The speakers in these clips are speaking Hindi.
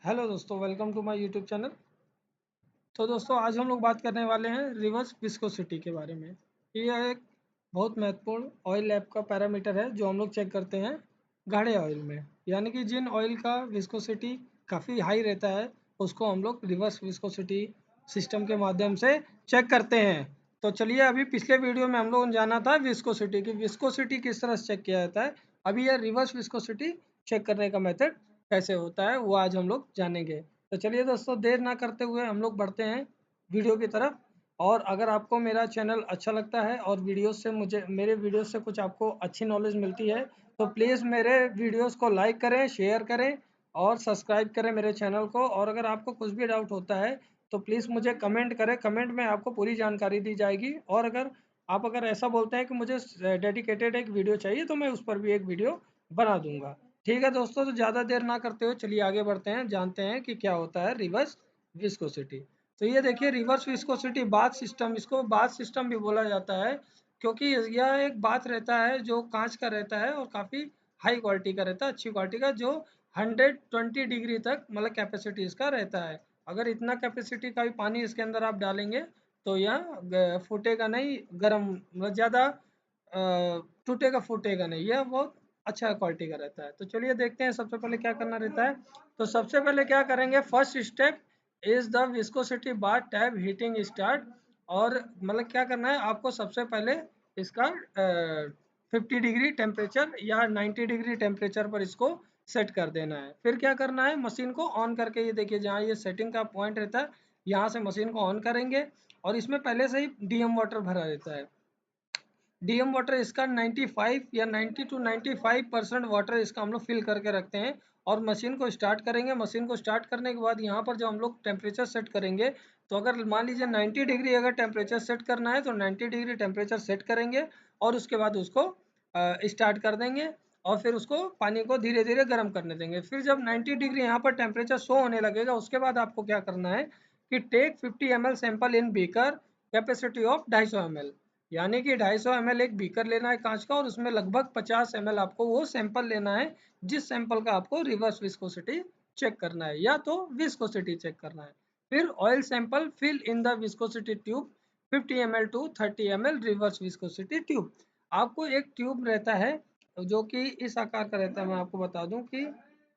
हेलो दोस्तों, welcome to my YouTube channel. तो दोस्तों, आज हम लोग बात करने वाले हैं रिवर्स विस्कोसिटी के बारे में। ये एक बहुत महत्वपूर्ण ऑयल लैब का पैरामीटर है जो हम लोग चेक करते हैं गाढ़े ऑयल में। यानी कि जिन ऑयल का विस्कोसिटी काफ़ी हाई रहता है उसको हम लोग रिवर्स विस्कोसिटी सिस्टम के माध्यम से चेक करते हैं। तो चलिए, अभी पिछले वीडियो में हम लोगों ने जाना था विस्कोसिटी की विस्कोसिटी किस तरह से चेक किया जाता है। अभी यह रिवर्स विस्कोसिटी चेक करने का मेथड कैसे होता है वो आज हम लोग जानेंगे। तो चलिए दोस्तों, देर ना करते हुए हम लोग बढ़ते हैं वीडियो की तरफ। और अगर आपको मेरा चैनल अच्छा लगता है और मेरे वीडियोस से कुछ आपको अच्छी नॉलेज मिलती है तो प्लीज़ मेरे वीडियोस को लाइक करें, शेयर करें और सब्सक्राइब करें मेरे चैनल को। और अगर आपको कुछ भी डाउट होता है तो प्लीज़ मुझे कमेंट करें, कमेंट में आपको पूरी जानकारी दी जाएगी। और अगर ऐसा बोलते हैं कि मुझे डेडिकेटेड एक वीडियो चाहिए तो मैं उस पर भी एक वीडियो बना दूंगा। ठीक है दोस्तों, तो ज़्यादा देर ना करते हुए चलिए आगे बढ़ते हैं, जानते हैं कि क्या होता है रिवर्स विस्कोसिटी। तो ये देखिए, रिवर्स विस्कोसिटी बाथ सिस्टम, इसको बाथ सिस्टम भी बोला जाता है क्योंकि यह एक बाथ रहता है जो कांच का रहता है और काफ़ी हाई क्वालिटी का रहता है, अच्छी क्वालिटी का, जो 120 डिग्री तक मतलब कैपेसिटी इसका रहता है। अगर इतना कैपेसिटी का भी पानी इसके अंदर आप डालेंगे तो यह फूटेगा नहीं, गर्म मतलब ज़्यादा टूटेगा फूटेगा नहीं, यह बहुत अच्छा क्वालिटी का रहता है। तो चलिए देखते हैं सबसे पहले क्या करना रहता है। तो सबसे पहले क्या करेंगे, first step is the viscosity bar tab heating start. और मतलब क्या करना है आपको, सबसे पहले इसका 50 डिग्री टेम्परेचर या 90 डिग्री टेम्परेचर पर इसको सेट कर देना है। फिर क्या करना है, मशीन को ऑन करके, ये देखिए जहाँ ये सेटिंग का पॉइंट रहता है यहाँ से मशीन को ऑन करेंगे। और इसमें पहले से ही डीएम वाटर भरा रहता है। डीएम वाटर इसका 95 या 90 टू 95% वाटर इसका हम लोग फिल करके रखते हैं। और मशीन को स्टार्ट करेंगे। मशीन को स्टार्ट करने के बाद यहाँ पर जब हम लोग टेम्परेचर सेट करेंगे तो अगर मान लीजिए 90 डिग्री अगर टेम्परेचर सेट करना है तो 90 डिग्री टेम्परेचर सेट करेंगे और उसके बाद उसको स्टार्ट कर देंगे। और फिर उसको पानी को धीरे धीरे गर्म करने देंगे। फिर जब 90 डिग्री यहाँ पर टेम्परेचर शो होने लगेगा उसके बाद आपको क्या करना है कि take 50 ml sample in beaker capacity of 250 ml। यानी कि 250 ml एक बीकर लेना है कांच का और उसमें लगभग 50 ml आपको वो सैंपल लेना है जिस सैंपल का आपको रिवर्स विस्कोसिटी चेक करना है या तो विस्कोसिटी चेक करना है। फिर oil sample fill in the viscosity tube 50 ml to 30 ml reverse viscosity tube. आपको एक ट्यूब रहता है जो कि इस आकार का रहता है। मैं आपको बता दूं कि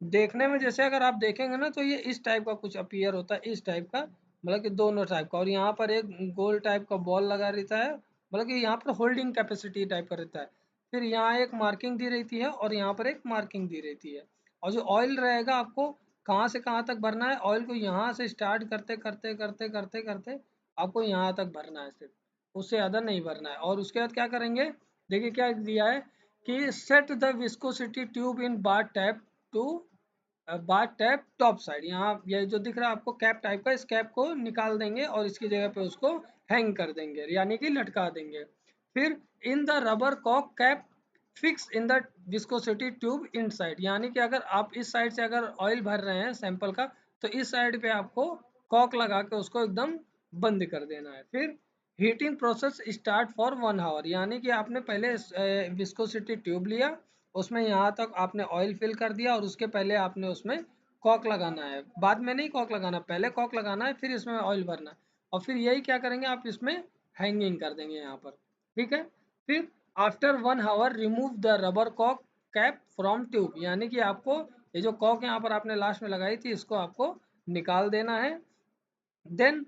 देखने में जैसे अगर आप देखेंगे ना तो ये इस टाइप का कुछ अपीयर होता है, इस टाइप का, मतलब कि दोनों टाइप का। और यहाँ पर एक गोल टाइप का बॉल लगा रहता है, मतलब कि यहाँ पर होल्डिंग कैपेसिटी टाइप का रहता है। फिर यहाँ एक मार्किंग दी रहती है और यहाँ पर एक मार्किंग दी रहती है। और जो ऑयल रहेगा आपको कहाँ से कहाँ तक भरना है, ऑयल को यहाँ से स्टार्ट करते करते करते करते करते आपको यहाँ तक भरना है सिर्फ, उससे ज़्यादा नहीं भरना है। और उसके बाद क्या करेंगे, देखिए क्या दिया है कि set the viscosity tube in bar tap to bar tap top side. यहाँ ये जो दिख रहा है आपको कैप टाइप का, इस कैप को निकाल देंगे और इसकी जगह पे उसको हैंग कर देंगे यानी कि लटका देंगे। फिर in the rubber cock cap fix in the viscosity tube inside. यानी कि अगर आप इस साइड से अगर ऑयल भर रहे हैं सैंपल का तो इस साइड पे आपको कॉक लगा के उसको एकदम बंद कर देना है। फिर heating process start for 1 hour. यानी कि आपने पहले विस्कोसिटी ट्यूब लिया, उसमें यहाँ तक आपने ऑयल फिल कर दिया और उसके पहले आपने उसमें कॉक लगाना है। बाद में नहीं कॉक लगाना, पहले कॉक लगाना है फिर इसमें ऑयल भरना है। और फिर यही क्या करेंगे आप इसमें हैंगिंग कर देंगे यहाँ पर। ठीक है। फिर after 1 hour remove the rubber cock cap from tube. यानी कि आपको ये जो कॉक यहाँ पर आपने लास्ट में लगाई थी इसको आपको निकाल देना है। Then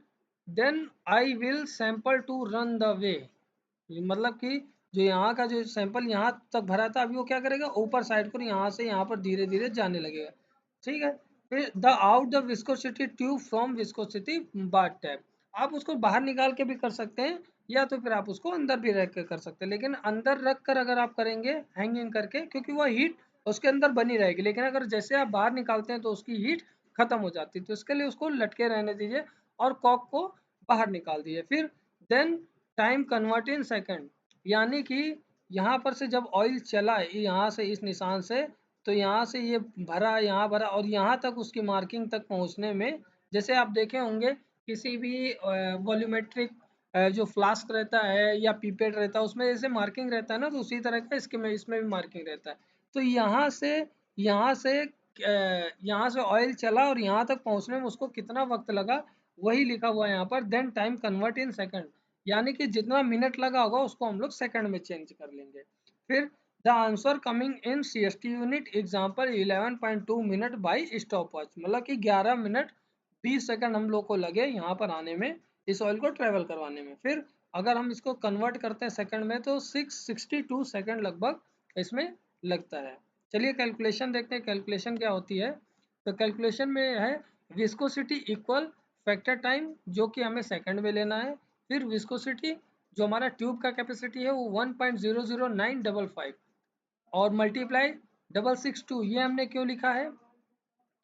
then I will sample to run the way. मतलब कि जो यहाँ का जो सैंपल यहाँ तक भरा था अभी वो क्या करेगा, ऊपर साइड को यहाँ से यहाँ पर धीरे धीरे जाने लगेगा। ठीक है। फिर the out the viscosity tube from viscosity bath tap. आप उसको बाहर निकाल के भी कर सकते हैं या तो फिर आप उसको अंदर भी रख के कर सकते हैं, लेकिन अंदर रख कर अगर आप करेंगे हैंगिंग करके क्योंकि वो हीट उसके अंदर बनी रहेगी, लेकिन अगर जैसे आप बाहर निकालते हैं तो उसकी हीट खत्म हो जाती है। तो इसके लिए उसको लटके रहने दीजिए और कॉक को बाहर निकाल दीजिए। फिर then time convert in second. यानी कि यहाँ पर से जब ऑयल चला यहाँ से इस निशान से तो यहाँ से ये भरा यहाँ भरा और यहाँ तक उसकी मार्किंग तक पहुँचने में, जैसे आप देखे होंगे किसी भी वॉल्यूमेट्रिक जो फ्लास्क रहता है या पीपेट रहता है उसमें जैसे मार्किंग रहता है ना, तो उसी तरह का इसके में इसमें भी मार्किंग रहता है। तो यहाँ से यहाँ से ऑयल चला और यहाँ तक पहुँचने में उसको कितना वक्त लगा, वही लिखा हुआ है यहाँ पर। Then time convert in second, यानी कि जितना मिनट लगा होगा उसको हम लोग सेकंड में चेंज कर लेंगे। फिर the answer coming in CST unit, example 11.2 minute by stop watch, मतलब कि 11 मिनट 20 सेकंड हम लोग को लगे यहाँ पर आने में, इस ऑयल को ट्रेवल करवाने में। फिर अगर हम इसको कन्वर्ट करते हैं सेकंड में तो 662 सेकंड लगभग इसमें लगता है। चलिए कैलकुलेशन देखते हैं, कैलकुलेशन क्या होती है। तो कैलकुलेशन में है विस्कोसिटी इक्वल फैक्टर टाइम, जो कि हमें सेकंड में लेना है। फिर विस्कोसिटी जो हमारा ट्यूब का कैपेसिटी है वो 1.00955 और मल्टीप्लाई 662, ये हमने क्यों लिखा है,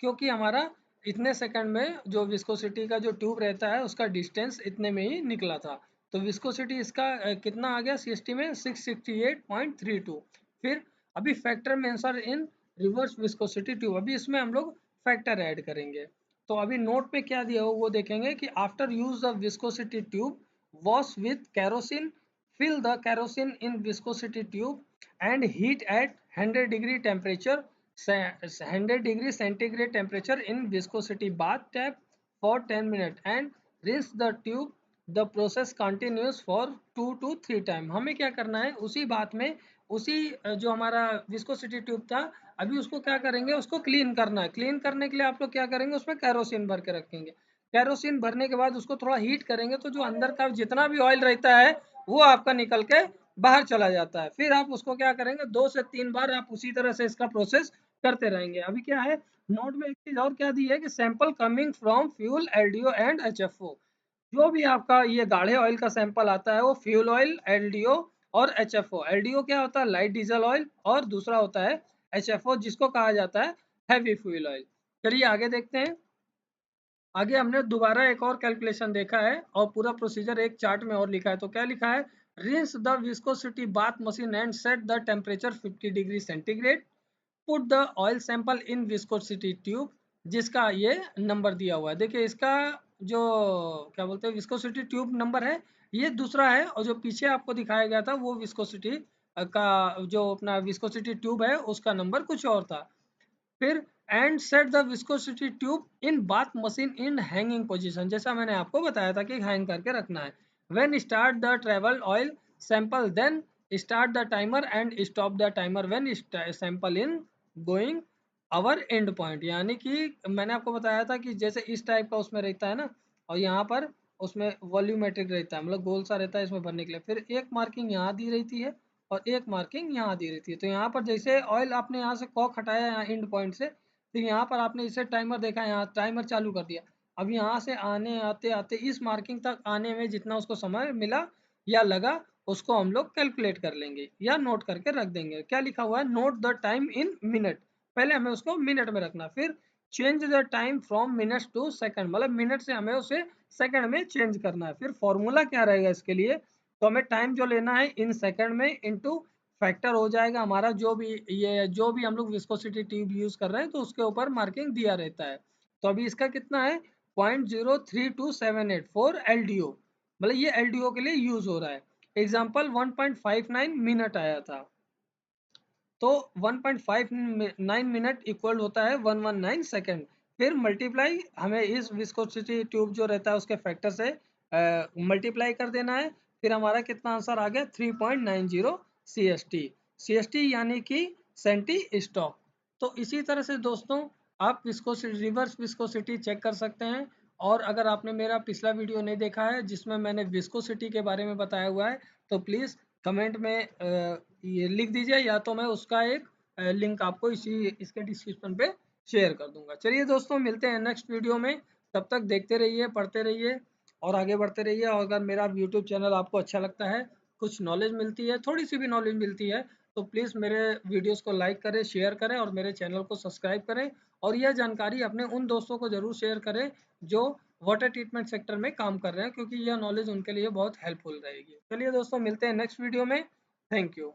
क्योंकि हमारा इतने सेकंड में जो विस्कोसिटी का जो ट्यूब रहता है उसका डिस्टेंस इतने में ही निकला था। तो विस्कोसिटी इसका कितना आ गया CST में 668.32। फिर अभी फैक्टर में answer in reverse viscosity tube, अभी इसमें हम लोग फैक्टर ऐड करेंगे। तो अभी नोट पे क्या दिया हो वो देखेंगे कि after use the viscosity tube wash with kerosene, fill the kerosene in viscosity tube and heat at 100 degree temperature, 100 degree centigrade temperature in viscosity bath tap for 10 minutes and rinse the tube. The process continues for 2 to 3 time. हमें क्या करना है, उसी बात में उसी जो हमारा विस्कोसिटी ट्यूब था अभी उसको क्या करेंगे, उसको क्लीन करना है। क्लीन करने के लिए आप लोग क्या करेंगे, उसमें कैरोसिन भर के रखेंगे। कैरोसिन भरने के बाद उसको थोड़ा हीट करेंगे तो जो अंदर का जितना भी ऑयल रहता है वो आपका निकल के बाहर चला जाता है। फिर आप उसको क्या करेंगे, 2 से 3 बार आप उसी तरह से इसका प्रोसेस करते रहेंगे। अभी क्या है नोट में एक चीज और क्या दी है कि sample coming from fuel, LDO and HFO, जो भी आपका ये गाढ़े ऑयल का सैंपल आता है वो फ्यूल ऑयल, LDO और HFO। LDO क्या होता है, लाइट डीजल ऑयल, और दूसरा होता है HFO जिसको कहा जाता है हैवी फ्यूल ऑयल। चलिए आगे देखते हैं। आगे हमने दोबारा एक और कैलकुलेशन देखा है और पूरा प्रोसीजर एक चार्ट में और लिखा है। तो क्या लिखा है, rinse the viscosity bath machine and set the temperature 50 degree centigrade, put the oil sample in viscosity tube, जिसका ये नंबर दिया हुआ है। देखिए इसका जो क्या बोलते हैं विस्कोसिटी ट्यूब नंबर है ये दूसरा है, और जो पीछे आपको दिखाया गया था वो विस्कोसिटी का जो अपना विस्कोसिटी ट्यूब है उसका नंबर कुछ और था। फिर and set the viscosity tube in bath machine in hanging position, जैसा मैंने आपको बताया था कि हैंग करके रखना है। When start the travel oil sample then start the timer and stop the timer when sample in going hour end point, यानी कि मैंने आपको बताया था कि जैसे इस टाइप का उसमें रहता है ना, और यहाँ पर उसमें वॉल्यूमेट्रिक रहता है, मतलब गोल सा रहता है इसमें भरने के लिए। फिर एक मार्किंग यहाँ दी रहती है और एक मार्किंग यहाँ दी रहती है। तो यहाँ पर जैसे ऑयल आपने यहाँ से कॉक हटाया यहाँ एंड पॉइंट से, फिर यहाँ पर आपने इसे टाइमर देखा, यहाँ टाइमर चालू कर दिया। अब यहाँ से आने आते आते इस मार्किंग तक आने में जितना उसको समय मिला या लगा उसको हम लोग कैलकुलेट कर लेंगे या नोट करके रख देंगे। क्या लिखा हुआ है, note the time in minute, पहले हमें उसको मिनट में रखना। फिर change the time from minutes to second, मतलब मिनट से हमें उसे सेकंड में चेंज करना है। फिर फॉर्मूला क्या रहेगा इसके लिए, तो हमें टाइम जो लेना है इन सेकंड में इनटू फैक्टर हो जाएगा हमारा जो भी हम लोग विस्कोसिटी ट्यूब यूज कर रहे हैं तो उसके ऊपर मार्किंग दिया रहता है। तो अभी इसका कितना है 0.03278 फॉर LDO, मतलब ये LDO के लिए यूज हो रहा है। एग्जाम्पल 1.59 मिनट आया था, तो 1.59 मिनट इक्वल होता है 119 सेकेंड। फिर मल्टीप्लाई हमें इस विस्कोसिटी ट्यूब जो रहता है उसके फैक्टर से मल्टीप्लाई कर देना है। फिर हमारा कितना आंसर आ गया 3.90 CST, CST यानी कि सेंटी स्टॉक। तो इसी तरह से दोस्तों आप विस्कोसिटी रिवर्स विस्कोसिटी चेक कर सकते हैं। और अगर आपने मेरा पिछला वीडियो नहीं देखा है जिसमें मैंने विस्कोसिटी के बारे में बताया हुआ है तो प्लीज़ कमेंट में ये लिख दीजिए, या तो मैं उसका एक लिंक आपको इसके डिस्क्रिप्शन पे शेयर कर दूंगा। चलिए दोस्तों मिलते हैं नेक्स्ट वीडियो में, तब तक देखते रहिए, पढ़ते रहिए और आगे बढ़ते रहिए। और अगर मेरा यूट्यूब चैनल आपको अच्छा लगता है, कुछ नॉलेज मिलती है, थोड़ी सी भी नॉलेज मिलती है, तो प्लीज़ मेरे वीडियोस को लाइक करें, शेयर करें और मेरे चैनल को सब्सक्राइब करें। और यह जानकारी अपने उन दोस्तों को ज़रूर शेयर करें जो वाटर ट्रीटमेंट सेक्टर में काम कर रहे हैं, क्योंकि यह नॉलेज उनके लिए बहुत हेल्पफुल रहेगी। चलिए दोस्तों मिलते हैं नेक्स्ट वीडियो में। Thank you.